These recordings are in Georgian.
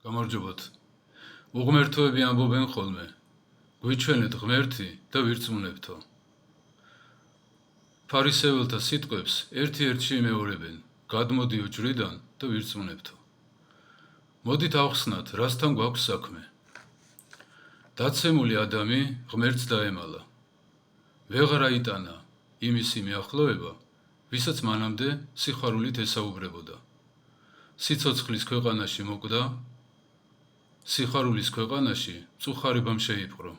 გამარჯობათ. უღმერთოები ამბობენ ხოლმე. გვიჩვენეთ ღმერთი და ვირწმუნებთო. ფარისეველთა სიტყვებს ერთ-ერთში იმეორებენ. გადმოდიო ჯვრიდან და ვირწმუნებთო. მოდით ავხსნათ, რასთან გვაქვს საქმე. დაცემული ადამი ღმერთს დაემალა. ვეღარ აიტანა იმისი მიახლოება, ვისაც მანამდე სიხარულით ესაუბრებოდა. სიცოცხლის ქვეყანაში მოკვდა, სიხარულის ქვეყანაში მწუხარებამ შეიპყრო.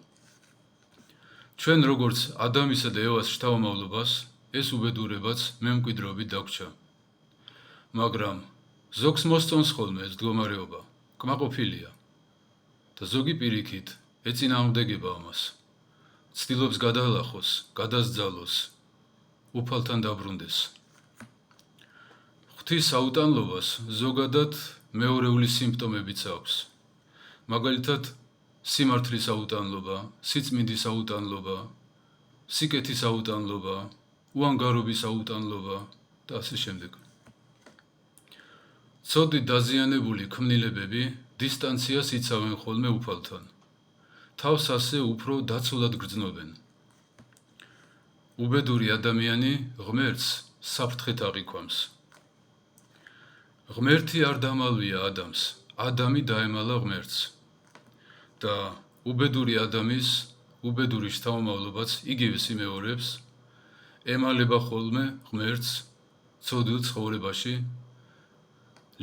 ჩვენ როგორც ადამისა და ევას შთამომავლობას, ეს უბედურებაც მემკვიდრეობით დაგვრჩა. მაგრამ ზოგს მოსწონს ხოლმე ეს მდგომარეობა, კმაყოფილია და ზოგი პირიქით ეწინააღმდეგება ამას. ცდილობს გადაალახოს, გადასძალოს, უფალთან დაბრუნდეს. ღვთის აუტანლობას ზოგადად მეორეული სიმპტომებიც აქვს. მაგალითად, სიმართლის აუტანლობა, სიწმინდის აუტანლობა, სიკეთის აუტანლობა, უანგარობის აუტანლობა და ასე შემდეგ. ცოდვით დაზიანებული ქმნილებები დისტანციას იცავენ ხოლმე უფალთან. თავს ასე უფრო დაცულად გრძნობენ. უბედური ადამიანი ღმერთს საფრთხეთ აღიქვამს. ღმერთი არ დამალვია ადამს, ადამი დაემალა ღმერთს. და უბედური ადამიანის უბედური შთამომავლობაც იგივეს იმეორებს, ემალება ხოლმე ღმერთს ცოდვილ ცხოვრებაში,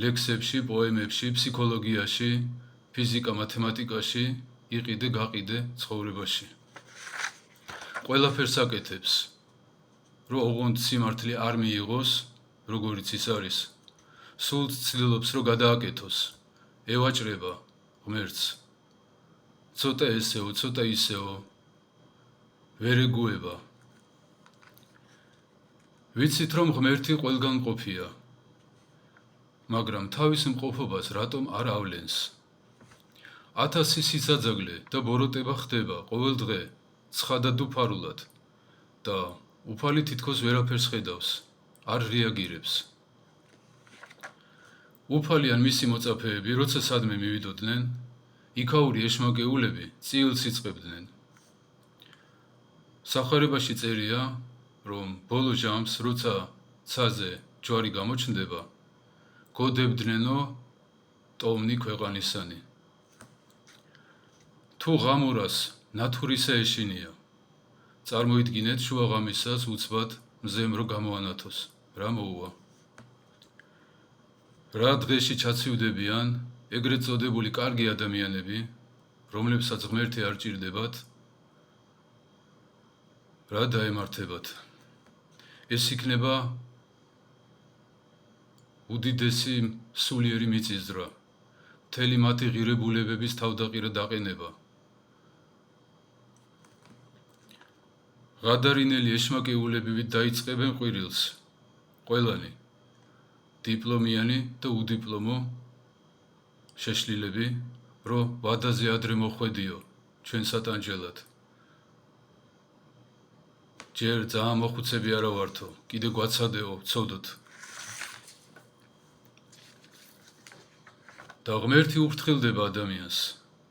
ლექსებში, პოემებში, ფსიქოლოგიაში, ფიზიკა, მათემატიკაში, იყიდე-გაყიდე ცხოვრებაში. ყველაფერს აკეთებს, რომ ოღონდ სიმართლე არ მიიღოს, როგორიც ის არის. სულ ცდილობს, რომ გადააკეთოს, ევაჭრება ღმერთს. ცოტა ესეო, ცოტა ისეო, ვერ ეგუება. ვიცით, რომ ღმერთი ყველგან მყოფია, მაგრამ თავის მყოფობას რატომ არ ავლენს? 1000 სიცაძაგლე და ბოროტება ხდება ყოველ დღე, ცხადად უფარულად და უფალი თითქოს ვერაფერს ხედავს, არ რეაგირებს. უფალი ან მისი მოწაფეები, როცა სადმე მივიდოდნენ, იქაური ეშმაკეულები წიილს იწყებდნენ. სახარებაში წერია, რომ ბოლო ჟამს, როცა ცაზე ჯვარი გამოჩნდება, გოდებდნენო ტომნი ქვეყანისანი. თუ ღამურას ნათურისა ეშინია, წარმოიდგინეთ შუაღამისას უცბად მზემ რო გამოანათოს, რა მოუვა. რა დღეში ჩაცივდებიან ეგრეთ წოდებული კარგი ადამიანები, რომლებსაც ღმერთი არ ჭირდებათ, რა დაემართებათ. ეს იქნება უდიდესი სულიერი მიწისძვრა, მთელი მათი ღირებულებების თავდაყირა დაყენება. ღადარინელი ეშმაკეულებივით დაიწყებენ ყვირილს, ყველანი, დიპლომიანი და უდიპლომო შეშლილები, რომ ვადაზე ადრე მოხვედიო, ჩვენ სატანჯელად. ჯერ ძალიან მოხუცები არა ვართო, კიდე გვაცადეო, ცოდოთ. და ღმერთი უფრთხილდება ადამიანს,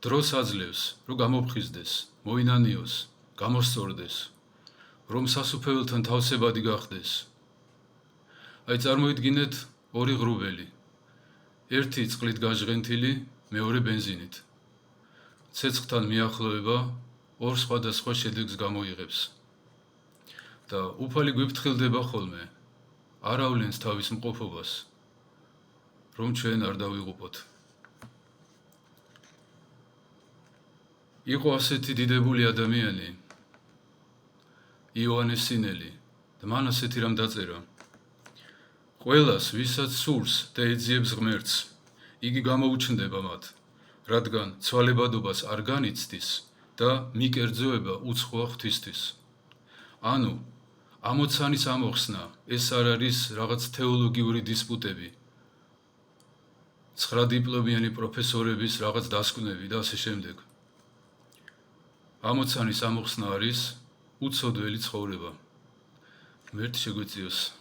დროს აძლევს, რომ გამოფხიზდეს, მოინანიოს, გამოსწორდეს, რომ სასუფეველთან თავსებადი გახდეს. აი წარმოიდგინეთ ორი ღრუბელი, ერთი წყლით გაჟღენთილი, მეორე ბენზინით. ცეცხლთან მიახლოება ორ სხვადასხვა შედეგს გამოიღებს. და უფალი გვიფრთხილდება ხოლმე, არ ავლენს თავის მყოფობას, რომ ჩვენ არ დავიღუპოთ. იყო ასეთი დიდებული ადამიანი, იოანე სინელი, და მან ასეთი რამ დაწერა. ყველას, ვისაც სურს და ეძიებს ღმერთს, იგი გამოუჩნდება მათ, რადგან ცვალებადობას არ განიცდის და მიკერძოება უცხოა ღვთისთვის. ანუ, ამოცანის ამოხსნა, ეს არ არის რაღაც თეოლოგიური დისპუტები, 9 დიპლომიანი პროფესორების რაღაც დასკვნები და ასე შემდეგ. ამოცანის ამოხსნა არის უცოდველი ცხოვრება. ღმერთი შეგვეციოს.